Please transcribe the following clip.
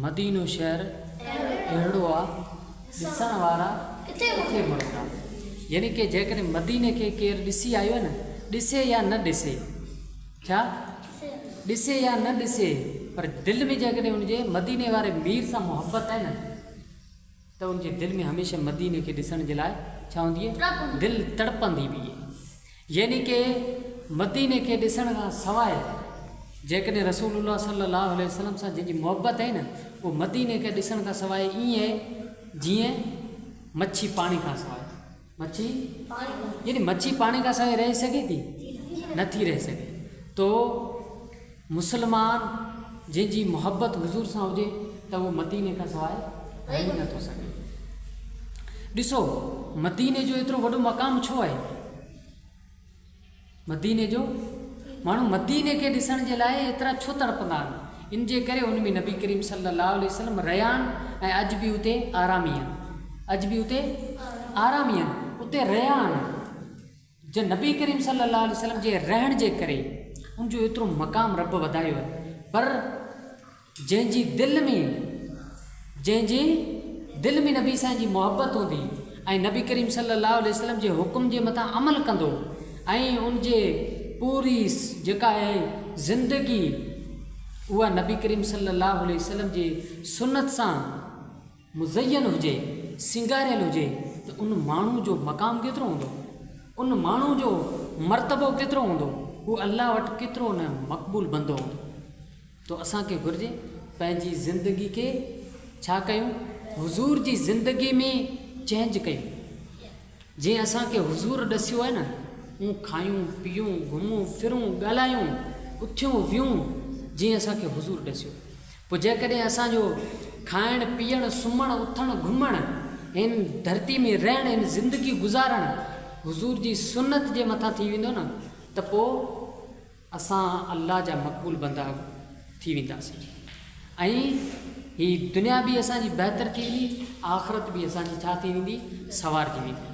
मदीनो शहर अहिड़ो आहे ॾिसण वारा किथे मुड़ंदा। यानी कि जेकॾहिं मदीने खे केरु ॾिसी आयो आहे न, ॾिसे या न ॾिसे, छा ॾिसे या न ॾिसे, पर दिलि में जेकॾहिं हुनजे मदीने वारे मीर सां मुहबत आहे न, त उनजे दिलि में हमेशह मदीने खे ॾिसण जे लाइ छा हूंदी आहे, दिलि तड़पंदी बि आहे। यानी कि मदीने खे ॾिसण खां सवाइ जेकॾहिं रसूलुल्लाह सल्लल्लाहु अलैहि वसल्लम सां जंहिंजी मुहबत आहे न, उहो मदीने खे ॾिसण खां सवाइ ईअं जीअं मच्छी पाणी खां सवाइ, यानी मच्छी पाणी खां सवाइ रही सघे थी, नथी रही सघे। तो मुसलमान जंहिंजी मुहबत हुज़ूर सां हुजे त उहो मदीने खां सवाइ रही नथो सघे। ॾिसो मदीने जो एतिरो वॾो मक़ाम छो आहे? मदीने जो माण्हू मदीने खे ॾिसण जे लाइ एतिरा छो तड़पंदा आहिनि? इन जे करे उन में नबी करीम सल्लल्लाहु अलैहि वसल्लम रहिया आहिनि ऐं अॼु बि उते आरामी आहिनि, अॼु बि उते आरामी आहिनि, उते रहिया आहिनि। जो नबी करीम सल्लल्लाहु अलैहि वसल्लम जे रहण जे करे उनजो एतिरो मक़ाम रब वधायो आहे। पर जंहिंजी दिलि में नबी साईं जी मुहबत हूंदी ऐं नबी करीम सल्लल्लाहु अलैहि वसल्लम जे हुकुम जे मथां अमल कंदो ऐं उनजे पूरी जेका आहे ज़िंदगी उहा नबी करीम सल्लल्लाहु अलैहि वसल्लम जे सुन्नत सां मुज़यन हुजे, सिंगारियल हुजे, त उन माण्हू जो मक़ाम केतिरो हूंदो, उन माण्हू जो मर्तबो केतिरो हूंदो, उहो अल्लाह वटि केतिरो न मक़बूल बंदो हूंदो। तो असांखे घुरिजे पंहिंजी ज़िंदगी खे छा कयूं, हुज़ूर जी ज़िंदगी में चेंज कयूं। जीअं असांखे हुज़ूर ॾसियो आहे न, हूं खायूं पीयूं घुमूं फिरूं ॻाल्हायूं उथियूं वियूं जीअं असांखे हुज़ूर ॾसियो। पोइ जेकॾहिं असांजो खाइणु पीअणु सुम्हणु उथणु घुमणु हिन धरती में रहणु हिन ज़िंदगी गुज़ारणु हुज़ूर जी सुन्नत जे मथां थी वेंदो न, त पोइ असां अल्लाह जा मक़बूल बंदा थी वेंदासीं ऐं हीअ दुनिया बि असांजी बहितर थी वेंदी, आख़िरत बि असांजी छा थी वेंदी, सवार थी वेंदी।